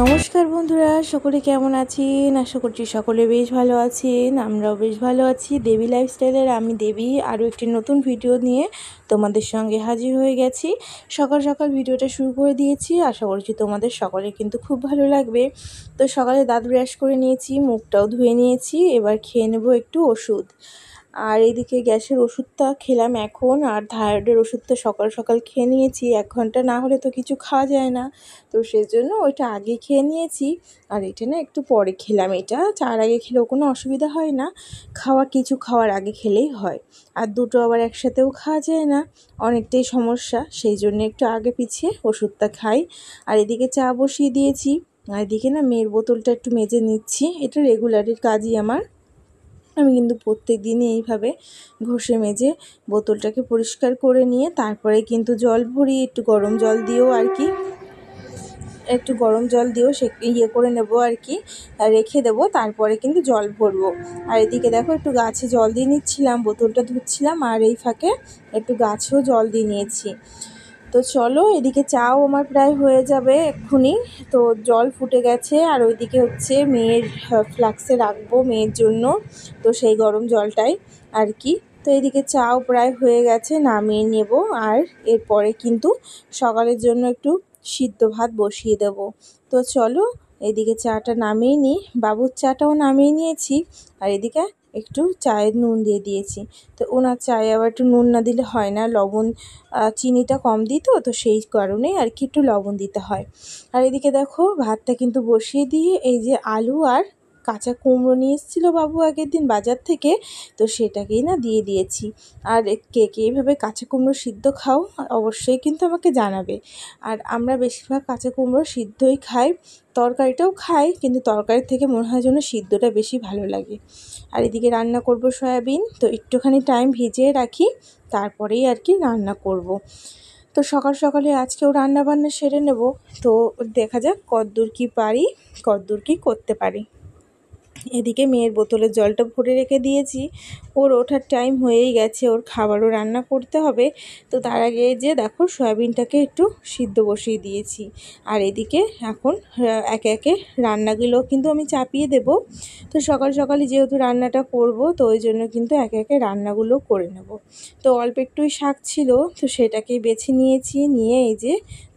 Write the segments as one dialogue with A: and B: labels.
A: নমস্কার বন্ধুরা, সকলে কেমন আছেন? আশা করছি সকলে বেশ ভালো আছেন। আমরাও বেশ ভালো আছি। দেবী লাইফস্টাইলের আমি দেবী আরও একটি নতুন ভিডিও নিয়ে তোমাদের সঙ্গে হাজির হয়ে গেছি। সকাল সকাল ভিডিওটা শুরু করে দিয়েছি। আশা করছি তোমাদের সকলের কিন্তু খুব ভালো লাগবে। তো সকালে দাঁত ব্রাশ করে নিয়েছি, মুখটাও ধুয়ে নিয়েছি। এবার খেয়ে নেব একটু ওষুধ। আর এদিকে গ্যাসের ওষুধটা খেলাম এখন, আর থাইরয়েডের ওষুধটা সকাল সকাল খেয়ে নিয়েছি। 1 ঘন্টা না হলে তো কিছু খাওয়া যায় না, তো সেজন্য ওইটা আগে খেয়ে নিয়েছি। আর এটা না একটু পরে খেলাম। এটা চার আগে খেলেও কোনো অসুবিধা হয় না, কিছু খাওয়ার আগে খেলেই হয়। আর দুটো আবার একসাথেও খাওয়া যায় না, অনেকটাই সমস্যা। সেই জন্য একটু আগে পিছিয়ে ওষুধটা খাই। আর এদিকে চা বসিয়ে দিয়েছি। আর এদিকে না মেয়ের বোতলটা একটু মেজে নিচ্ছি। এটা রেগুলারের কাজই আমার। আমি কিন্তু প্রত্যেক দিনই এইভাবে ঘষে মেজে বোতলটাকে পরিষ্কার করে নিয়ে তারপরে কিন্তু জল ভরি, একটু গরম জল দিয়েও সে করে নেবো আর কি, রেখে দেবো। তারপরে কিন্তু জল ভরবো। আর এদিকে দেখো একটু গাছে জল দিয়ে নিচ্ছিলাম, বোতলটা ধুচ্ছিলাম, আর এই ফাঁকে একটু গাছেও জল দিয়ে নিয়েছি। তো চলো, এদিকে চাও আমার প্রায় হয়ে যাবে এক্ষুনি। তো জল ফুটে গেছে, আর ওইদিকে হচ্ছে মেয়ের ফ্লাক্সে রাখবো মেয়ের জন্য, তো সেই গরম জলটাই আর কি। তো এদিকে চাও প্রায় হয়ে গেছে, নামিয়ে নেব। আর এরপরে কিন্তু সকালের জন্য একটু সিদ্ধ ভাত বসিয়ে দেব। তো চলো, এদিকে চাটা নামিয়ে নিই। বাবুর চাটাও নামিয়ে নিয়েছি। আর এদিকে একটু চায়ের নুন দিয়ে দিয়েছি। তো ওনার চায়ে আবার একটু নুন না দিলে হয় না, লবণ চিনিটা কম দিই, তো সেই কারণেই আর কি একটু লবণ দিতে হয়। আর এদিকে দেখো ভাতটা কিন্তু বসিয়ে দিয়ে এই যে আলু আর কাঁচা কুমড়ো নিয়ে এসেছিলো বাবু আগের দিন বাজার থেকে, তো সেটাকেই না দিয়ে দিয়েছি। আর কে কে এইভাবে কাঁচা কুমড়ো সিদ্ধ খাও অবশ্যই কিন্তু আমাকে জানাবে। আর আমরা বেশিরভাগ কাঁচা কুমড়ো সিদ্ধই খাই, তরকারিটাও খাই, কিন্তু তরকারির থেকে মনে হয় যেন সিদ্ধটা বেশি ভালো লাগে। আর এদিকে রান্না করব সয়াবিন, তো একটুখানি টাইম ভিজিয়ে রাখি, তারপরেই আর কি রান্না করব। তো সকাল সকালে আজকেও রান্না বান্না সেরে নেব। তো দেখা যাক কতদূর কী পারি, কতদূর কী করতে পারি। এদিকে মেয়ের বোতলের জলটা ভরে রেখে দিয়েছি। ওর ওঠার টাইম হয়েই গেছে, ওর খাবারও রান্না করতে হবে। তো তার আগে যে দেখো সয়াবিনটাকে একটু সিদ্ধ বসিয়ে দিয়েছি। আর এদিকে এখন একে একে রান্নাগুলো কিন্তু আমি চাপিয়ে দেব। তো সকাল সকালে যেহেতু রান্নাটা করব, তো ওই জন্য কিন্তু একে একে রান্নাগুলো করে নেব। তো অল্প একটুই শাক ছিল, তো সেটাকেই বেছে নিয়েছি, নিয়ে এই যে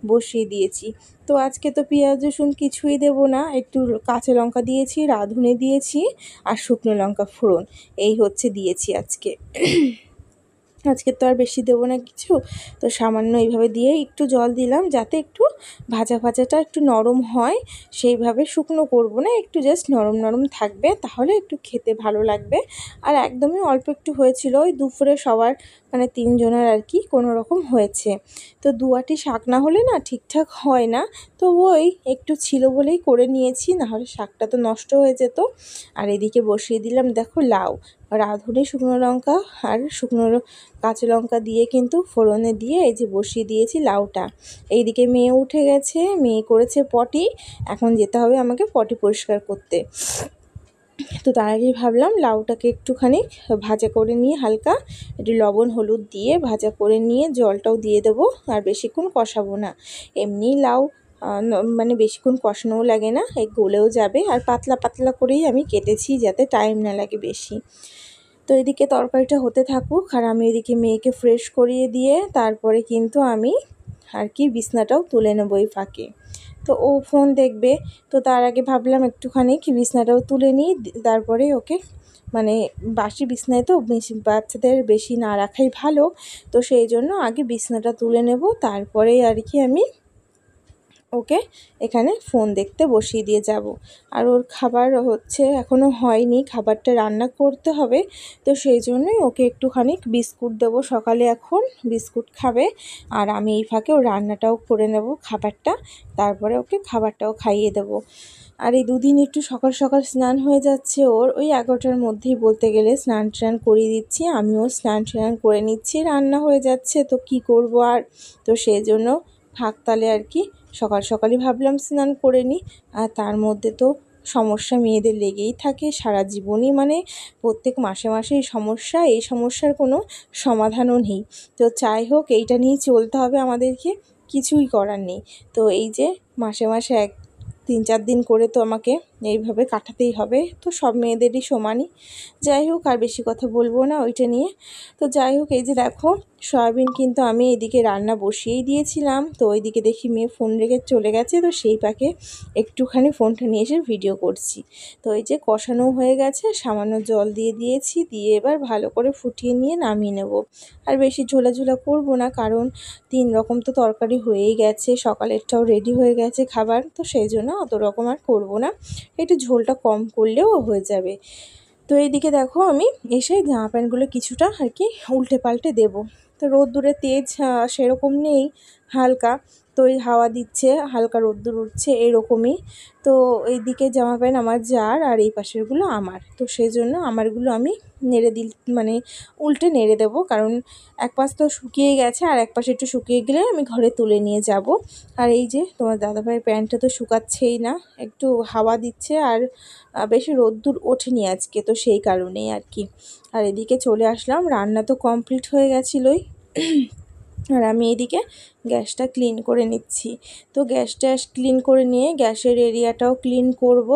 A: বসিয়ে দিয়েছি। তো আজকে তো পেঁয়াজ রসুন কিছুই দেবো না, একটু কাঁচা লঙ্কা দিয়েছি, রাঁধুনি দিয়েছি, আর শুকনো লঙ্কা ফোড়ন, এই হচ্ছে দিয়েছি আজকে। আজকে তো আর বেশি দেবো না কিছু, তো সামান্য এইভাবে দিয়ে একটু জল দিলাম, যাতে একটু ভাজাটা একটু নরম হয়। সেইভাবে শুকনো করব না, একটু জাস্ট নরম নরম থাকবে, তাহলে একটু খেতে ভালো লাগবে। আর একদমই অল্প একটু হয়েছিল, ওই দুপুরে সবার মানে 3 জনের আর কি কোনো রকম হয়েছে। তো 2 আঁটি শাক না হলে না ঠিকঠাক হয় না, তো ওই একটু ছিল বলেই করে নিয়েছি, নাহলে শাকটা তো নষ্ট হয়ে যেত। আর এদিকে বসিয়ে দিলাম দেখো লাউ, রাঁধুনি শুকনো লঙ্কা আর কাঁচা লঙ্কা দিয়ে কিন্তু ফোড়নে দিয়ে এই যে বসিয়ে দিয়েছি লাউটা। এইদিকে মেয়ে উঠে গেছে, মেয়ে করেছে পটি, এখন যেতে হবে আমাকে পটি পরিষ্কার করতে। তো তার আগেই ভাবলাম লাউটাকে একটুখানি ভাজা করে নিয়ে, হালকা একটু লবণ হলুদ দিয়ে ভাজা করে নিয়ে জলটাও দিয়ে দেবো। আর বেশিক্ষণ কষাবো না, এমনি লাউ মানে বেশিক্ষণ কষানোও লাগে না, এই গলেও যাবে। আর পাতলা পাতলা করেই আমি কেটেছি, যাতে টাইম না লাগে বেশি। তো এদিকে তরকারিটা হতে থাকুক, আর আমি এদিকে মেয়েকে ফ্রেশ করিয়ে দিয়ে তারপরে কিন্তু আমি আর কি বিছনাটাও তুলে নেবো এই ফাঁকে। তো ও ফোন দেখবে, তো তার আগে ভাবলাম একটুখানি বিছনাটাও তুলে নিই, তারপরে ওকে মানে বাসি বিছনায় তো বাচ্চাদের বেশি না রাখাই ভালো। তো সেই জন্য আগে বিছনাটা তুলে নেব, তারপরেই আর কি আমি ওকে এখানে ফোন দেখতে বসিয়ে দিয়ে যাব। আর ওর খাবার হচ্ছে এখনও হয়নি, খাবারটা রান্না করতে হবে। তো সেই জন্যই ওকে একটুখানি বিস্কুট দেবো সকালে, এখন বিস্কুট খাবে। আর আমি এই ফাঁকে ওর রান্নাটাও করে নেব খাবারটা, তারপরে ওকে খাবারটাও খাইয়ে দেবো। আর এই দুদিন একটু সকাল সকাল স্নান হয়ে যাচ্ছে ওর, ওই 11টার মধ্যেই বলতে গেলে স্নান টান করিয়ে দিচ্ছি, আমিও স্নান টান করে নিচ্ছি, রান্না হয়ে যাচ্ছে, তো কি করব আর। তো সেই জন্য থাকতালে আর কি সকাল সকালই ভাবলাম স্নান করে নিই। আর তার মধ্যে তো সমস্যা মেয়েদের লেগেই থাকে সারা জীবনই, মানে প্রত্যেক মাসে মাসে সমস্যা, এই সমস্যার কোনো সমাধানও নেই। তো যাই হোক, এইটা নিয়েই চলতে হবে আমাদেরকে, কিছুই করার নেই। তো এই যে মাসে মাসে 3-4 দিন করে তো আমাকে এইভাবে কাটাতেই হবে। তো সব মেয়েদেরই সমানই। যাই হোক, আর বেশি কথা বলবো না ওইটা নিয়ে। তো যাই হোক, এই যে দেখো সয়াবিন কিন্তু আমি এদিকে রান্না বসিয়েই দিয়েছিলাম। তো ওইদিকে দেখি মেয়ে ফোন রেখে চলে গেছে, তো সেই পাকে একটুখানি ফোনটা নিয়ে এসে ভিডিও করছি। তো এই যে কষানো হয়ে গেছে, সামান্য জল দিয়ে দিয়েছি, দিয়ে এবার ভালো করে ফুটিয়ে নিয়ে নামিয়ে নেব। আর বেশি ঝোলা করব না, কারণ 3 রকম তো তরকারি হয়েই গেছে, সকালেরটাও রেডি হয়ে গেছে খাবার, তো সেই জন্য অত রকম আর করব না, একটু ঝোলটা কম করলেও হয়ে যাবে। তো এইদিকে দেখো আমি এসে জামা প্যান্টগুলো কিছুটা আর কি উল্টে পাল্টে দেবো। তো রোদ্দুরে তেজ সেরকম নেই, হালকা, তো এই হাওয়া দিচ্ছে, হালকা রোদ্দুর উঠছে এরকমই। তো এইদিকে জামা প্যান্ট আমার যার, আর এই পাশেরগুলো আমার। তো সেই জন্য আমারগুলো আমি নেড়ে মানে উল্টে নেড়ে দেবো, কারণ এক পাশ তো শুকিয়ে গেছে, আর এক পাশে একটু শুকিয়ে গেলে আমি ঘরে তুলে নিয়ে যাব। আর এই যে তোমার দাদাভাইয়ের প্যান্টটা তো শুকাচ্ছেই না, একটু হাওয়া দিচ্ছে, আর বেশি রোদ্দুর ওঠেনি আজকে, তো সেই কারণেই আর কি। আর এদিকে চলে আসলাম, রান্না তো কমপ্লিট হয়ে গেছিলোই। আর আমি এদিকে গ্যাসটা ক্লিন করে নিচ্ছি। তো গ্যাসটা ক্লিন করে নিয়ে গ্যাসের এরিয়াটাও ক্লিন করব।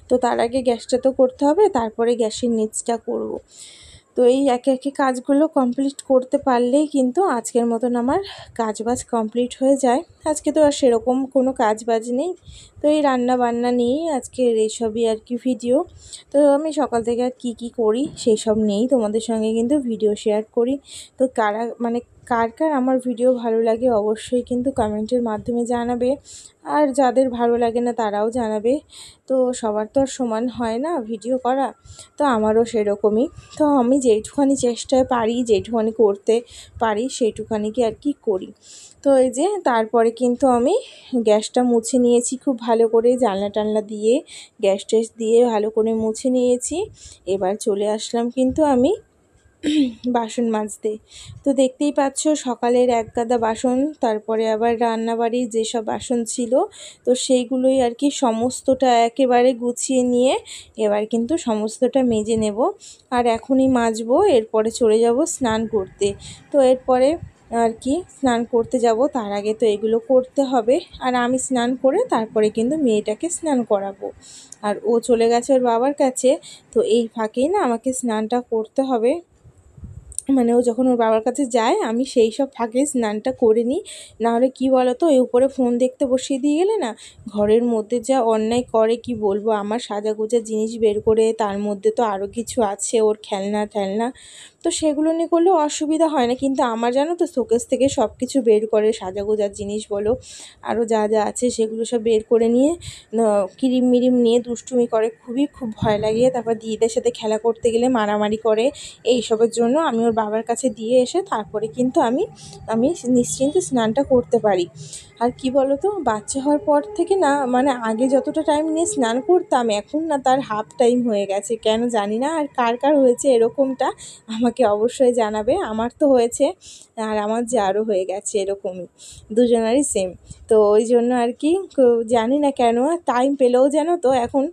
A: তো তার আগে গ্যাসটা তো করতে হবে, তারপরে গ্যাসের নিচটা করব। তো এই একে একে কাজগুলো কমপ্লিট করতে পারলেই কিন্তু আজকের মতন আমার কাজবাজ কমপ্লিট হয়ে যায়। আজকে তো আর সেরকম কোনো কাজবাজ নেই, তো এই রান্না বান্না নিয়েই আজকের এইসবই আর কি ভিডিও। তো আমি সকাল থেকে আর কী করি সেই সব নিয়েই তোমাদের সঙ্গে কিন্তু ভিডিও শেয়ার করি। তো কার কার আমার ভিডিও ভালো লাগে অবশ্যই কিন্তু কমেন্টের মাধ্যমে জানাবে, আর যাদের ভালো লাগে না তারাও জানাবে। তো সবার তো আর সমান হয় না ভিডিও করা, তো আমারও সেরকমই। তো আমি যেইটুখানি চেষ্টায় পারি, যেইটুখানি করতে পারি সেইটুখানিকে আর কি করি। তো এই যে তারপরে কিন্তু আমি গ্যাসটা মুছে নিয়েছি খুব ভালো করে, জানলা টানলা দিয়ে গ্যাস টেস দিয়ে ভালো করে মুছে নিয়েছি। এবার চলে আসলাম কিন্তু আমি বাসন মাজতে। তো দেখতেই পাচ্ছ সকালের এক গাদা বাসন, তারপরে আবার রান্নাবাড়ির যেসব বাসন ছিল, তো সেইগুলোই আর কি সমস্তটা একেবারে গুছিয়ে নিয়ে এবার কিন্তু সমস্তটা মেজে নেব। আর এখনই মাজবো, এরপরে চলে যাব স্নান করতে। তো এরপরে আর কি স্নান করতে যাব, তার আগে তো এগুলো করতে হবে। আর আমি স্নান করে তারপরে কিন্তু মেয়েটাকে স্নান করাবো। আর ও চলে গেছে ওর বাবার কাছে, তো এই ফাঁকেই না আমাকে স্নানটা করতে হবে। মানে ও যখন ওর বাবার কাছে যায় আমি সেই সব ফাঁকে স্নানটা করে নিই। নাহলে কী বলো তো, এই উপরে ফোন দেখতে বসিয়ে দিয়ে গেলে না ঘরের মধ্যে যা অন্যায় করে কি বলবো, আমার সাজাগোজা জিনিস বের করে, তার মধ্যে তো আরও কিছু আছে ওর খেলনা, তো সেগুলো নিয়ে করলেও অসুবিধা হয় না, কিন্তু আমার জানো তো শোকেস থেকে সব কিছু বের করে, সাজাগোজার জিনিস বলো আরও যা আছে সেগুলো সব বের করে নিয়ে ক্রিম মিরিম নিয়ে দুষ্টুমি করে, খুব ভয় লাগে। তারপর দিদিদের সাথে খেলা করতে গেলে মারামারি করে। এইসবের জন্য আমি ওর বাবার কাছে দিয়ে এসে তারপরে কিন্তু আমি নিশ্চিন্তে স্নানটা করতে পারি। আর কি বলো তো, বাচ্চা হওয়ার পর থেকে না, মানে আগে যতটা টাইম নিয়ে স্নান করতাম, এখন না তার হাফ টাইম হয়ে গেছে, কেন জানি না। আর কার কার হয়েছে এরকমটা আমাকে অবশ্যই জানাবে। আমার তো হয়েছে, আর আমার জারও হয়ে গেছে এরকমই, দুজনারই সেম। তো ওই জন্য আর কি জানি না কেন টাইম পেলেও যেন তো এখন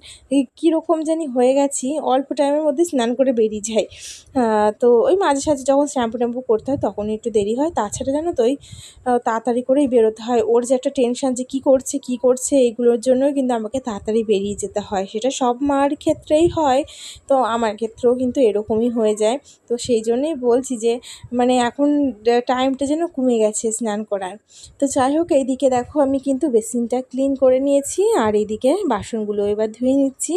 A: কীরকম জানি হয়ে গেছি, অল্প টাইমের মধ্যে স্নান করে বেরিয়ে যাই। তো ওই মাঝে সাঝে যখন শ্যাম্পু ট্যাম্পু করতে হয় তখনই একটু দেরি হয়, তাছাড়া জানো তো ওই তাড়াতাড়ি করেই বেরোতে হয়। ওর যে একটা টেনশান যে কী করছে এইগুলোর জন্যই কিন্তু আমাকে তাড়াতাড়ি বেরিয়ে যেতে হয়। সেটা সব মার ক্ষেত্রেই হয়, তো আমার ক্ষেত্রেও কিন্তু এরকমই হয়ে যায়। তো সেই জন্যই বলছি যে মানে এখন টাইমটা যেন কমে গেছে স্নান করার। তো যাই হোক, এইদিকে দেখো আমি কিন্তু বেসিনটা ক্লিন করে নিয়েছি, আর এইদিকে বাসনগুলো এবার ধুয়ে নিচ্ছি।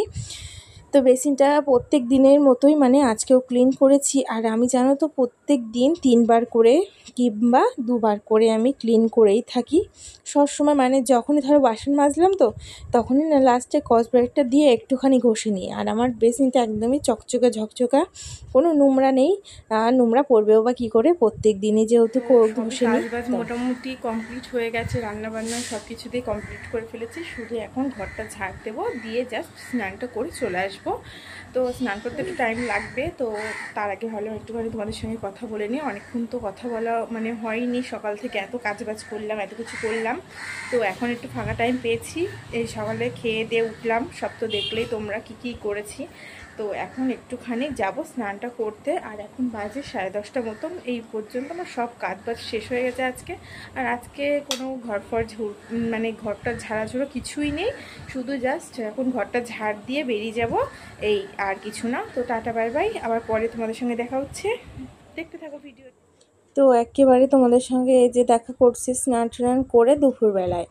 A: তো বেসিনটা প্রত্যেক দিনের মতোই মানে আজকেও ক্লিন করেছি। আর আমি জানো তো প্রত্যেক দিন 3 বার করে কিংবা 2 বার করে আমি ক্লিন করেই থাকি সবসময়। মানে যখনই ধরো বাসন মাজলাম তো তখনই না লাস্টে স্কচ ব্রাইটটা দিয়ে একটুখানি ঘষে নিই। আর আমার বেসিনটা একদমই চকচকে ঝকঝকা, কোনো নোংরা নেই। নোংরা পড়বেও বা কী করে, প্রত্যেক দিনই যেহেতু ঘষে নিই। কাজবাজ মোটামুটি কমপ্লিট হয়ে গেছে, রান্নাবান্না সব কিছুতেই কমপ্লিট করে ফেলেছি, শুধু এখন ঘরটা ঝাড় দেবো, দিয়ে জাস্ট স্নানটা করে চলে আসবো। তো স্নান করতে একটু টাইম লাগবে, তো তার আগে ভালো একটুখানি তোমাদের সঙ্গে কথা বলে নিই। অনেকক্ষণ তো কথা বলা মানে হয়নি, সকাল থেকে এত কাজবাজ করলাম, এত কিছু করলাম, তো এখন একটু ফাঁকা টাইম পেয়েছি। এই সকালে খেয়ে দিয়ে উঠলাম, সব তো দেখলেই তোমরা কী করেছি। তো এখন একটুখানি যাব স্নানটা করতে, আর এখন বাজে 10:30 মতন। এই পর্যন্ত আমার সব কাজ বাজ শেষ হয়ে গেছে আজকে। আর আজকে কোনো ঘরফর মানে ঘরটা ঝাড়াঝুড়ো কিছুই নেই, শুধু জাস্ট এখন ঘরটা ঝাড় দিয়ে বেরিয়ে যাব, এই আর কিছু না। তো টাটা বাই বাই, আবার পরে তোমাদের সঙ্গে দেখা হচ্ছে, দেখতে থাকো ভিডিও। তো একেবারে তোমাদের সঙ্গে এই যে দেখা করছি স্নান টান করে দুপুরবেলায়।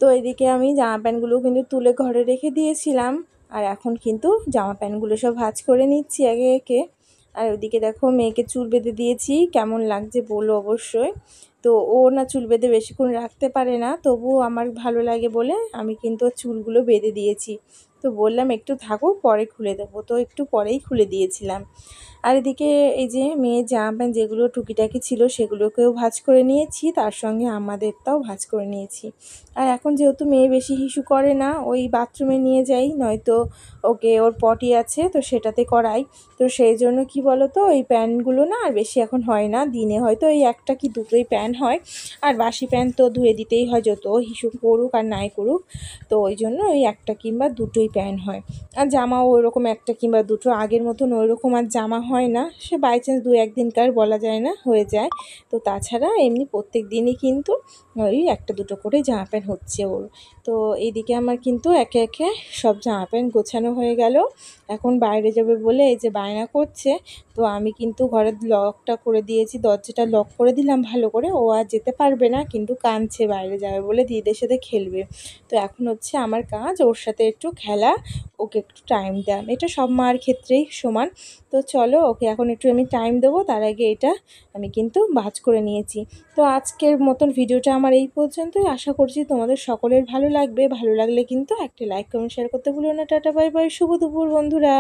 A: তো এদিকে আমি জামা প্যান্টগুলো কিন্তু তুলে ঘরে রেখে দিয়েছিলাম, আর এখন কিন্তু জামা প্যান্টগুলো সব ভাঁজ করে নিচ্ছি একে একে। আর ওইদিকে দেখো মেয়েকে চুল বেঁধে দিয়েছি, কেমন লাগছে বলো অবশ্যই। তো ও না চুল বেঁধে বেশিক্ষণ রাখতে পারে না, তবুও আমার ভালো লাগে বলে আমি কিন্তু ওর চুলগুলো বেঁধে দিয়েছি। তো বললাম একটু থাকো, পরে খুলে দেবো, তো একটু পরেই খুলে দিয়েছিলাম। আর এদিকে এই যে মেয়ের জামা প্যান্ট যেগুলো টুকিটাকি ছিল সেগুলোকেও ভাঁজ করে নিয়েছি, তার সঙ্গে আমাদেরটাও ভাঁজ করে নিয়েছি। আর এখন যেহেতু মেয়ে বেশি হিসু করে না, ওই বাথরুমে নিয়ে যাই, নয়তো ওকে ওর পটি আছে তো সেটাতে করাই। তো সেই জন্য কি বলো তো, ওই প্যান্টগুলো না আর বেশি এখন হয় না, দিনে হয়তো এই একটা কি দুটোই প্যান্ট হয়। আর বাসি প্যান্ট তো ধুয়ে দিতেই হয়, যত হিসু করুক আর নাই করুক। তো ওই জন্য ওই একটা কিংবা দুটোই প্যান্ট হয়। আর জামাও ওইরকম একটা কিংবা দুটো, আগের মতন ওইরকম আর জামা হয় না, সে বাই চান্স 2-1 দিনকার বলা যায় না, হয়ে যায়। তো তাছাড়া এমনি প্রত্যেক দিনই কিন্তু ওই একটা দুটো করে জামা প্যান্ট হচ্ছে ওর। তো এইদিকে আমার কিন্তু একে একে সব জামা প্যান্ট গোছানো হয়ে গেল। এখন বাইরে যাবে বলে এই যে বায়না করছে। তো আমি কিন্তু ঘরের লকটা করে দিয়েছি, দরজাটা লক করে দিলাম ভালো করে, ও আর যেতে পারবে না, কিন্তু কাঁদছে বাইরে যাবে বলে, দিদিদের সাথে খেলবে। তো এখন হচ্ছে আমার কাজ ওর সাথে একটু খেলা, ওকে একটু টাইম দেওয়া, এটা সব মার ক্ষেত্রেই সমান। তো চলো ওকে এখন একটু আমি টাইম দেবো, তার আগে এটা আমি কিন্তু ভাঁজ করে নিয়েছি। তো আজকের মতন ভিডিওটা আমার এই পর্যন্তই, আশা করছি তোমাদের সকলের ভালো লাগবে। ভালো লাগলে কিন্তু একটা লাইক কমেন্ট শেয়ার করতে ভুলো না। টাটা বাই বাই, শুভ দুপুর বন্ধুরা।